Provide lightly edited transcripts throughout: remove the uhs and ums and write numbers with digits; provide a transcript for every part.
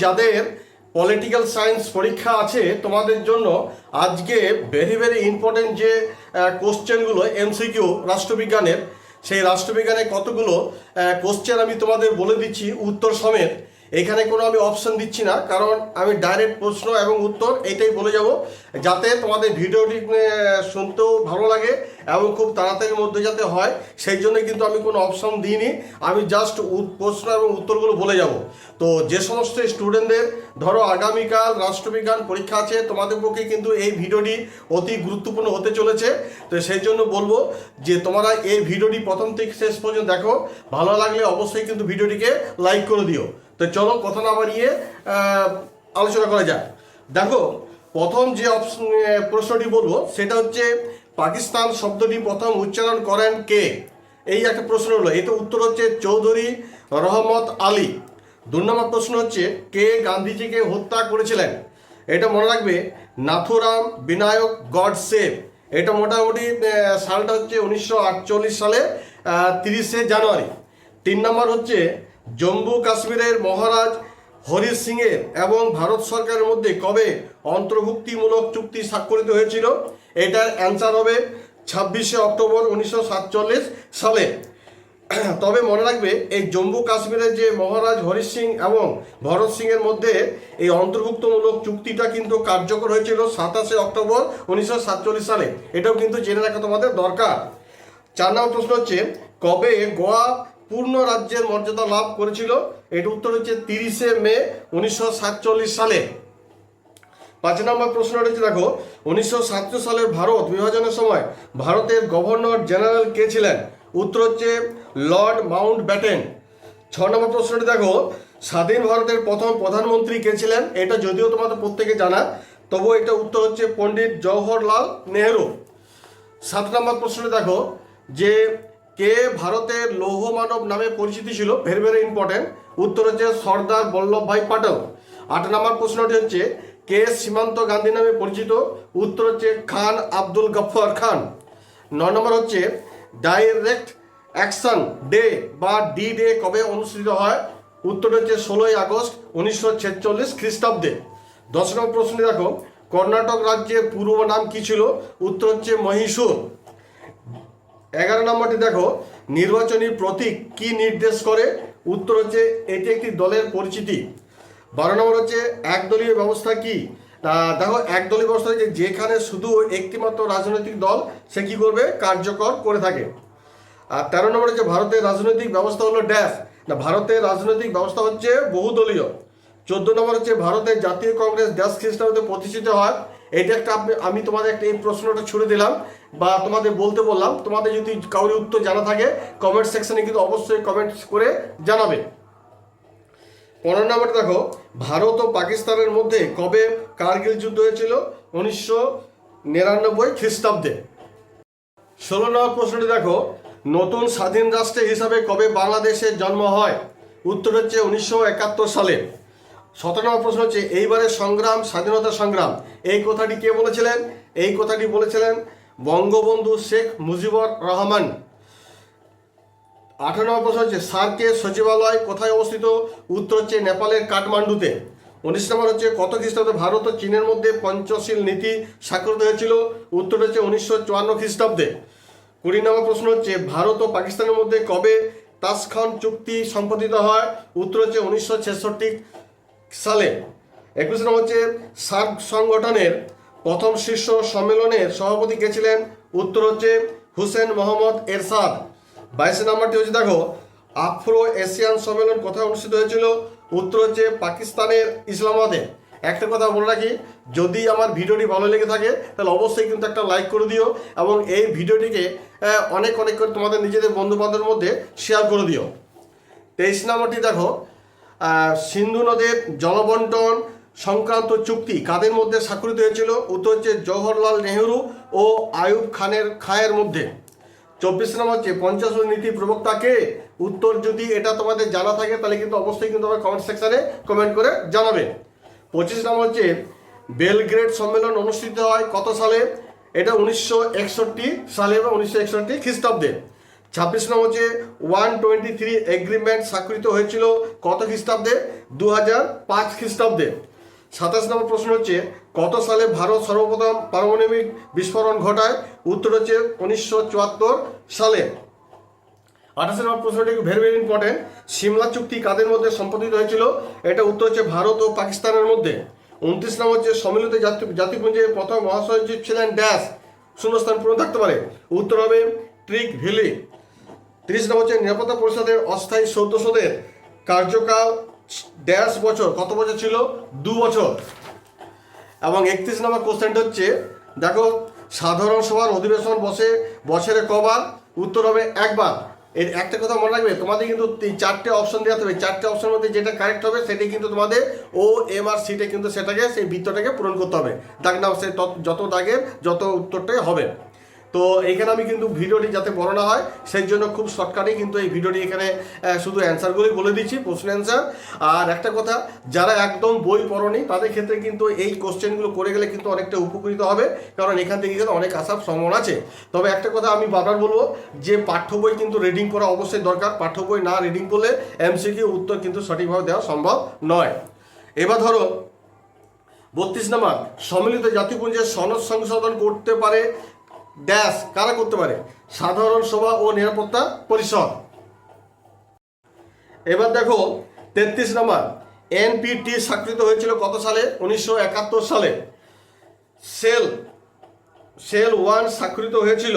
যাদের political science পরীক্ষা আছে তোমাদের জন্য আজকে ভেরি ভেরি ইম্পর্টেন্ট যে কোশ্চেনগুলো এমসিকিউ রাষ্ট্রবিজ্ঞানের, সেই রাষ্ট্রবিজ্ঞানের কতগুলো কোশ্চেন আমি তোমাদের বলে দিচ্ছি উত্তর সমেত। এখানে কোনো আমি অপশন দিচ্ছি না, কারণ আমি ডাইরেক্ট প্রশ্ন এবং উত্তর এইটাই বলে যাব, যাতে তোমাদের ভিডিওটি শুনতেও ভালো লাগে এবং খুব তাড়াতাড়ির মধ্যে যাতে হয়, সেই জন্য কিন্তু আমি কোনো অপশন দিইনি। আমি জাস্ট প্রশ্ন এবং উত্তরগুলো বলে যাব। তো যে সমস্ত স্টুডেন্টদের ধরো আগামীকাল রাষ্ট্রবিজ্ঞান পরীক্ষা আছে, তোমাদের পক্ষে কিন্তু এই ভিডিওটি অতি গুরুত্বপূর্ণ হতে চলেছে। তো সেই জন্য বলবো যে তোমরা এই ভিডিওটি প্রথম থেকে শেষ পর্যন্ত দেখো। ভালো লাগলে অবশ্যই কিন্তু ভিডিওটিকে লাইক করে দিও। তো চলো কথা না বাড়িয়ে আলোচনা করা যাক। দেখো, প্রথম যে প্রশ্নটি বলবো সেটা হচ্ছে পাকিস্তান শব্দটি প্রথম উচ্চারণ করেন কে? এই একটা প্রশ্ন হলো, এটা উত্তর হচ্ছে চৌধুরী রহমত আলী। 2 নম্বর প্রশ্ন হচ্ছে কে গান্ধীজিকে হত্যা করেছিলেন? এটা মনে রাখবে, নাথুরাম বিনায়ক গডসে। এটা মোটামুটি সালটা হচ্ছে 1948 সালে 30শে জানুয়ারি। 3 নম্বর হচ্ছে জম্মু কাশ্মীরের মহারাজ হরি সিংয়ের এবং ভারত সরকারের মধ্যে কবে অন্তর্ভুক্তিমূলক চুক্তি স্বাক্ষরিত হয়েছিল? এটার অ্যান্সার হবে 26শে অক্টোবর 1947 সালে। তবে মনে রাখবে, এই জম্মু কাশ্মীরের যে মহারাজ হরি সিং এবং ভরত সিংয়ের মধ্যে এই অন্তর্ভুক্তমূলক চুক্তিটা কিন্তু কার্যকর হয়েছিল 27শে অক্টোবর 1947 সালে। এটাও কিন্তু জেনে রাখা তোমাদের দরকার। 4 নম্বর প্রশ্ন হচ্ছে কবে গোয়া পূর্ণ রাজ্যের মর্যাদা লাভ করেছিল? এর উত্তর হচ্ছে 30শে মে 1947 সালে। 5 নম্বর প্রশ্নটা হচ্ছে দেখো, 1947 সালের ভারত বিভাজনের সময় ভারতের গভর্নর জেনারেল কে ছিলেন? উত্তর হচ্ছে লর্ড মাউন্ট ব্যাটেন। 6 নম্বর প্রশ্নটি দেখো, স্বাধীন ভারতের প্রথম প্রধানমন্ত্রী কে ছিলেন? এটা যদিও তোমাদের প্রত্যেকে জানা, তবুও এটা উত্তর হচ্ছে পণ্ডিত জওহরলাল নেহেরু। 7 নম্বর প্রশ্নটি দেখো, যে কে ভারতের লৌহ মানব নামে পরিচিতি ছিল? Very very important. উত্তর হচ্ছে সর্দার বল্লভভাই প্যাটেল। 8 নম্বর প্রশ্নটি হচ্ছে কে সীমান্ত গান্ধী নামে পরিচিত? উত্তর হচ্ছে খান আব্দুল গফ্ফর খান। 9 নম্বর হচ্ছে ডাইরেক্ট অ্যাকশন ডে বা ডি ডে কবে অনুষ্ঠিত হয়? উত্তর হচ্ছে 16ই আগস্ট 1946 খ্রিস্টাব্দে। 10 নম্বর প্রশ্নটি দেখো, কর্ণাটক রাজ্যের পূর্ব নাম কি ছিল? উত্তর হচ্ছে মহীশূর। 11 নম্বরটি দেখো, নির্বাচনী প্রতীক কি নির্দেশ করে? উত্তর হচ্ছে এটি একটি দলের পরিচিতি। 12 নম্বর হচ্ছে একদলীয় ব্যবস্থা কি? দেখো, একদলীয় ব্যবস্থা হচ্ছে যেখানে শুধু একটিমাত্র রাজনৈতিক দল সে কি করবে, কার্যকর করে থাকে। আর 13 নম্বর হচ্ছে ভারতের রাজনৈতিক ব্যবস্থা হলো ড্যাশ। না, ভারতের রাজনৈতিক ব্যবস্থা হচ্ছে বহুদলীয়। 14 নম্বর হচ্ছে ভারতের জাতীয় কংগ্রেস ড্যাশ খ্রিস্টাব্দে প্রতিষ্ঠিত হয়। এটা একটা আমি তোমাদের একটা এই প্রশ্নটা ছুড়ে দিলাম বা তোমাদের বলতে বললাম। তোমাদের যদি কারোর উত্তর জানা থাকে কমেন্ট সেকশনে কিন্তু অবশ্যই কমেন্ট করে জানাবে। 15 নম্বর দেখো, ভারত ও পাকিস্তানের মধ্যে কবে কার্গিল যুদ্ধ হয়েছিল? 1999 খ্রিস্টাব্দে। 16 নম্বর প্রশ্নটি দেখো, নতুন স্বাধীন রাষ্ট্র হিসাবে কবে বাংলাদেশের জন্ম হয়? উত্তর হচ্ছে 1971 সালে। 17 নম্বর প্রশ্ন হচ্ছে এইবারের সংগ্রাম স্বাধীনতা সংগ্রাম, এই কথাটি কে বলেছিলেন? এই কথাটি বলেছিলেন বঙ্গবন্ধু শেখ মুজিবুর রহমান। 18 নম্বর প্রশ্ন হচ্ছে সার্কের সচিবালয় কোথায় অবস্থিত? উত্তর হচ্ছে নেপালের কাঠমান্ডুতে। 19 নম্বর হচ্ছে কত খ্রিস্টাব্দে ভারত ও চীনের মধ্যে পঞ্চশীল নীতি স্বাক্ষরিত হয়েছিল? উত্তর হচ্ছে 1954 খ্রিস্টাব্দে। 20 নম্বর প্রশ্ন হচ্ছে ভারত ও পাকিস্তানের মধ্যে কবে তাসখান চুক্তি সম্পাদিত হয়? উত্তর হচ্ছে 1966 সালে। 21 নম্বর হচ্ছে সার্ক সংগঠনের প্রথম শীর্ষ সম্মেলনের সভাপতি কে ছিলেন? উত্তর হচ্ছে হুসেন মোহাম্মদ এরশাদ। 22 নম্বরটি হচ্ছে দেখো, আফ্রো এশিয়ান সম্মেলন কোথায় অনুষ্ঠিত হয়েছিল? উত্তর হচ্ছে পাকিস্তানের ইসলামাবাদে। একটা কথা বলে রাখি, যদি আমার ভিডিওটি ভালো লেগে থাকে তাহলে অবশ্যই কিন্তু একটা লাইক করে দিও এবং এই ভিডিওটিকে অনেক অনেক করে তোমাদের নিজেদের বন্ধু বান্ধবের মধ্যে শেয়ার করে দিও। 23 নম্বরটি দেখো, সিন্ধু নদের জলবন্টন সংক্রান্ত চুক্তি কাদের মধ্যে স্বাক্ষরিত হয়েছিল? উত্তর হচ্ছে জওহরলাল নেহেরু ও আইয়ুব খানের মধ্যে। 24 নম্বর হচ্ছে পঞ্চশীল নীতি প্রবক্তা কে? উত্তর যদি এটা তোমাদের জানা থাকে তাহলে কিন্তু অবশ্যই কিন্তু আমার কমেন্ট সেকশনে কমেন্ট করে জানাবে। 25 নম্বর হচ্ছে বেলগ্রেড সম্মেলন অনুষ্ঠিত হয় কত সালে? এটা 1961 সালে বা 1961 খ্রিস্টাব্দে। 26 নম্বর হচ্ছে 123 এগ্রিমেন্ট স্বাক্ষরিত হয়েছিল কত খ্রিস্টাব্দে? 2005 খ্রিস্টাব্দে। 27 নম্বর প্রশ্ন হচ্ছে কত সালে ভারত সর্বপ্রথম পারমাণবিক বিস্ফোরণ ঘটায়? উত্তর হচ্ছে 1974 সালে। 28 নম্বর প্রশ্নটি ভেরি ভেরি ইম্পর্টেন্ট। সিমলা চুক্তি কাদের মধ্যে সম্পাদিত হয়েছিল? এটা উত্তর হচ্ছে ভারত ও পাকিস্তানের মধ্যে। 29 নম্বর হচ্ছে সম্মিলিত জাতিপুঞ্জের প্রথম মহাসচিব ছিলেন ড্যাশ, শূন্যস্থান পূরণ থাকতে পারে, উত্তর হবে ট্রিক ভিলি। 30 নম্বর হচ্ছে নিরাপত্তা পরিষদের অস্থায়ী সদস্যদের কার্যকাল ড্যাশ বছর, কত বছর ছিল? 2 বছর। এবং 31 নম্বর কোশ্চেনটা হচ্ছে দেখো সাধারণ সভার অধিবেশন বসে বছরে কবার? উত্তর হবে একবার। এর একটা কথা মনে রাখবে, তোমাদের কিন্তু 4টে অপশন দেওয়া হবে, 4টে অপশনের মধ্যে যেটা কারেক্ট হবে সেটাই কিন্তু তোমাদের ও এম আর সিটে কিন্তু সেটাকে সেই বৃত্তটাকে পূরণ করতে হবে। দাগ নাম সে যত দাগের যত উত্তরটাই হবে। তো এইখানে আমি কিন্তু ভিডিওটি যাতে বড় না হয় সেই জন্য খুব শর্টকাটে কিন্তু এই ভিডিওটি এখানে শুধু অ্যান্সারগুলোই বলে দিচ্ছি, প্রশ্ন অ্যান্সার। আর একটা কথা, যারা একদম বই পড়নি তাদের ক্ষেত্রে কিন্তু এই কোশ্চেনগুলো করে গেলে কিন্তু অনেকটা উপকৃত হবে, কারণ এখান থেকে কিন্তু অনেক আসার সম্ভাবনা আছে। তবে একটা কথা আমি বারবার বলবো যে পাঠ্য বই কিন্তু রিডিং করা অবশ্যই দরকার। পাঠ্য বই না রিডিং করলে এমসিকিউ উত্তর কিন্তু সঠিকভাবে দেওয়া সম্ভব নয়। এবার ধরো 32 নম্বর, সম্মিলিত জাতিপুঞ্জের সনদ সংশোধন করতে পারে ড্যাশ, কারা করতে পারে? সাধারণ সভা ও নিরাপত্তা পরিষদ। এবার দেখো 33 নম্বর, এনপিটি স্বাক্ষরিত হয়েছিল কত সালে? 1971 সালে। সেল 1 স্বাক্ষরিত হয়েছিল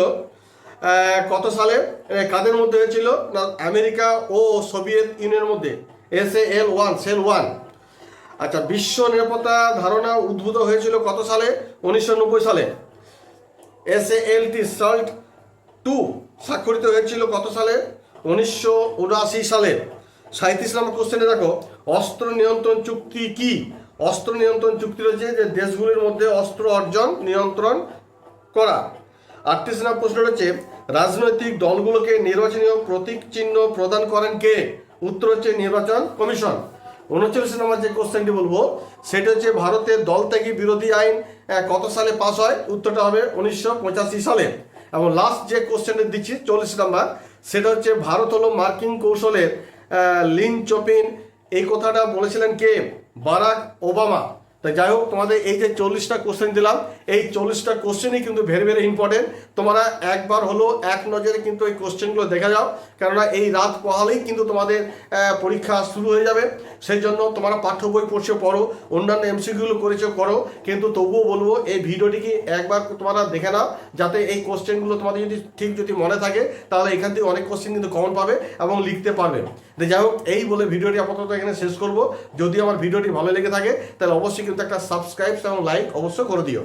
কত সালে? কাদের মধ্যে হয়েছিল? না আমেরিকা ও সোভিয়েত ইউনিয়নের মধ্যে। সেল 1। আচ্ছা, বিশ্ব নিরাপত্তা ধারণা উদ্ভূত হয়েছিল কত সালে? 1990 সালে। SALT 2 স্বাক্ষরিত হয়েছিল কত সালে? 1979 সালে। 37 নম্বর কোশ্চেনে দেখো অস্ত্র নিয়ন্ত্রণ চুক্তি কি? অস্ত্র নিয়ন্ত্রণ চুক্তি রয়েছে যে দেশগুলির মধ্যে অস্ত্র অর্জন নিয়ন্ত্রণ করা। 38 নম্বর প্রশ্ন হচ্ছে রাজনৈতিক দলগুলোকে নির্বাচনীয় প্রতীক চিহ্ন প্রদান করেন কে? উত্তর হচ্ছে নির্বাচন কমিশন। 39 নম্বর যে কোশ্চেনটি বলবো সেটা হচ্ছে ভারতের দলত্যাগী বিরোধী আইন কত সালে পাস হয়? উত্তরটা হবে 1985 সালে। এবং লাস্ট যে কোশ্চেনটা দিচ্ছি 40 নম্বর, সেটা হচ্ছে ভারত হলো মার্কিন কৌশলের লিনচপিন, এই কথাটা বলেছিলেন কে? Barack Obama. তাই যাই হোক, তোমাদের এই যে 40টা কোশ্চেন দিলাম, এই 40টা কোশ্চেনই কিন্তু ভেরি ভেরি ইম্পর্টেন্ট। তোমরা একবার হলো এক নজরে কিন্তু এই কোশ্চেনগুলো দেখে যাও, কেননা এই রাত পোহালেই কিন্তু তোমাদের পরীক্ষা শুরু হয়ে যাবে। সেই জন্য তোমরা পাঠ্য বই পড়ছো পড়ো, অন্যান্য এমসিকিউগুলো করেছো করো, কিন্তু তবুও বলবো এই ভিডিওটিকে একবার তোমরা দেখে নাও, যাতে এই কোশ্চেনগুলো তোমাদের যদি মনে থাকে তাহলে এখান থেকে অনেক কোশ্চেন কিন্তু কমন পাবে এবং লিখতে পারবে। যাই হোক, এই বলে ভিডিওটি আপাতত এখানে শেষ করব। যদি আমার ভিডিওটি ভালো লেগে থাকে তাহলে অবশ্যই কিন্তু একটা সাবস্ক্রাইব এবং লাইক অবশ্যই করে দিও।